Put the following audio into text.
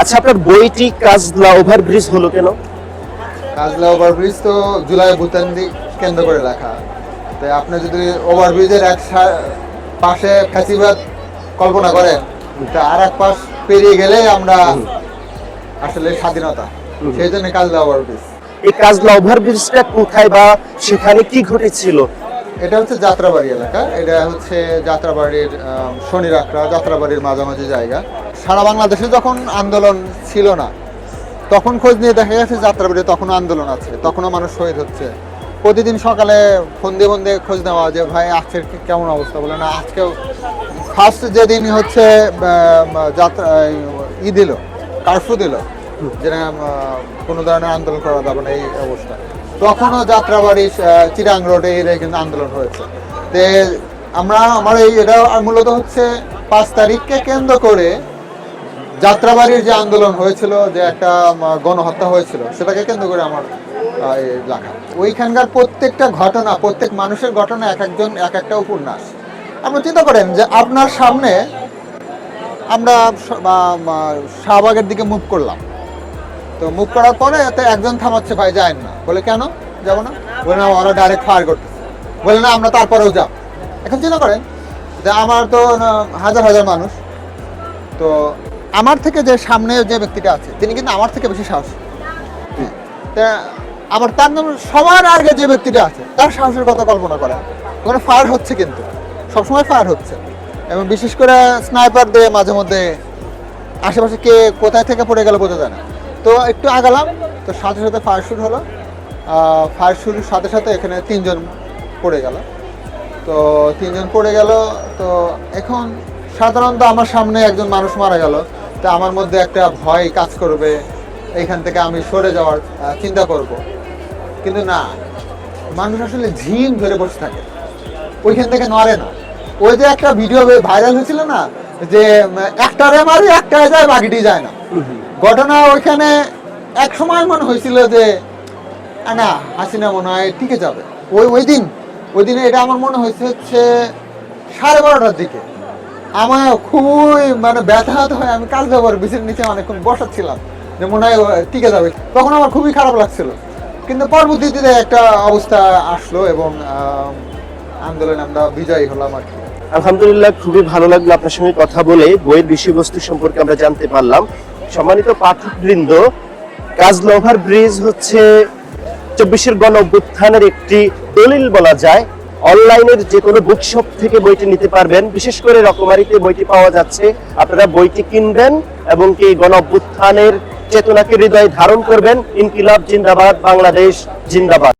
আচ্ছা, আপনার বইটি কাজলা ওভারব্রিজ হলো কেন? কাজলা ওভারব্রিজ তো জুলাই ভূতান্ডি কেন্দ্র করে লেখা। তাই আপনি যদি ওভারব্রিজের পাশে ফ্যাসিবাদ কল্পনা করেন, তা আর এক পাশ পেরিয়ে গেলে আমরা আসলে স্বাধীনতা, সেই জন্য কাজলা ওভারব্রিজ। এই কাজলা ওভারব্রিজটা কোথায় বা সেখানে কি ঘটেছিল? এটা হচ্ছে যাত্রাবাড়ি এলাকা। এটা হচ্ছে যাত্রাবাড়ির শনিরাকড়া, যাত্রাবাড়ির মাঝামাঝি জায়গা। সারা বাংলাদেশে যখন আন্দোলন ছিল না, তখন খোঁজ নিয়ে দেখা গেছে যাত্রাবাড়ি তখনও আন্দোলন আছে, তখনও মানুষ শহীদ হচ্ছে। প্রতিদিন সকালে ফোন দিয়ে খোঁজ নেওয়া যে ভাই আজকের কেমন অবস্থা, বলে না আজকেও ফার্স্ট যেদিন হচ্ছে যাত্রা ই দিল, কারফিউ দিল, যে কোনো ধরনের আন্দোলন করা যাবে না এই অবস্থা, তখনও যাত্রাবাড়ি চিরাং রোডে এর কিন্তু আন্দোলন হয়েছে। তে আমার এটা মূলত হচ্ছে 5 তারিখকে কেন্দ্র করে যাত্রাবাড়ির যে আন্দোলন হয়েছিল, যে একটা গণহত্যা হয়েছিল, সেটাকে কেন্দ্র করে আমার লেখা। ওইখানকার প্রত্যেকটা ঘটনা, প্রত্যেক মানুষের ঘটনা এক একটা উপন্যাস। আপনি চিন্তা করেন যে আপনার সামনে আমরা শাহবাগের দিকে মুভ করলাম, তো মুভ করার পরে একজন থামাচ্ছে, ভাই যায় না, বলে কেন যাবো না, বলে না ওরা ডাইরেক্ট ফায়ার করতেছে, বলে না আমরা তারপরেও যাব। এখন চিন্তা করেন যে আমার তো হাজার হাজার মানুষ, তো আমার থেকে যে সামনে যে ব্যক্তিটা আছে তিনি কিন্তু আমার থেকে বেশি সাহস, আমার তার নাম সবার আগে যে ব্যক্তিটা আছে তার সাহসের কথা কল্পনা করা। ওখানে ফায়ার হচ্ছে, কিন্তু সবসময় ফায়ার হচ্ছে, এবং বিশেষ করে স্নাইপার দিয়ে মাঝে মধ্যে আশেপাশে কে কোথায় থেকে পড়ে গেল বোঝা যায় না। তো একটু আগালাম, তো সাথে সাথে ফায়ার শুরু হলো। ফায়ার শুরুর সাথে সাথে এখানে 3 জন পড়ে গেল। তো 3 জন পড়ে গেল। তো এখন সাধারণত আমার সামনে একজন মানুষ মারা গেল, তা আমার মধ্যে একটা ভয় কাজ করবে, এইখান থেকে আমি সরে যাওয়ার চিন্তা করব। কিন্তু না, মানুষ আসলে ঝিম ধরে বসে থাকে, ওইখান থেকে নড়ে না। ওই যে একটা ভিডিও ভাইরাল হয়েছিল না, যে একটারে মারি একটারে যায়, বাকিটি যায় না। ঘটনা ওইখানে এক সময় মনে হয়েছিল যে না, হাসিনা মনে হয় টিকে যাবে। ওই দিনে এটা আমার মনে হয়েছে হচ্ছে 12:30টার দিকে। আমার খুবই ব্যথা হয়, আমি কাজ যাবার বিছের নিচে অনেকক্ষণ বসাচ্ছিলাম যে মনে হয় টিকে যাবে, তখন আমার খুবই খারাপ লাগছিল। কিন্তু পরবর্তীতে একটা অবস্থা আসলো এবং আন্দোলনে আমরা বিজয়ী হলাম আর কি। আলহামদুলিল্লাহ, খুবই ভালো লাগলো আপনার সঙ্গে কথা বলে। বইয়ের বিষয়বস্তু সম্পর্কে আমরা জানতে পারলাম। সম্মানিত পাঠকবৃন্দ, কাজলা ওভারব্রিজ হচ্ছে 24-এর গণ অভ্যুত্থানের একটি দলিল বলা যায়। অনলাইনের যে কোনো বুকশপ থেকে বইটি নিতে পারবেন, বিশেষ করে রকমারিতে বইটি পাওয়া যাচ্ছে। আপনারা বইটি কিনবেন এবং কি গণ অভ্যুত্থানের চেতনাকে হৃদয়ে ধারণ করবেন। ইনকিলাব জিন্দাবাদ, বাংলাদেশ জিন্দাবাদ।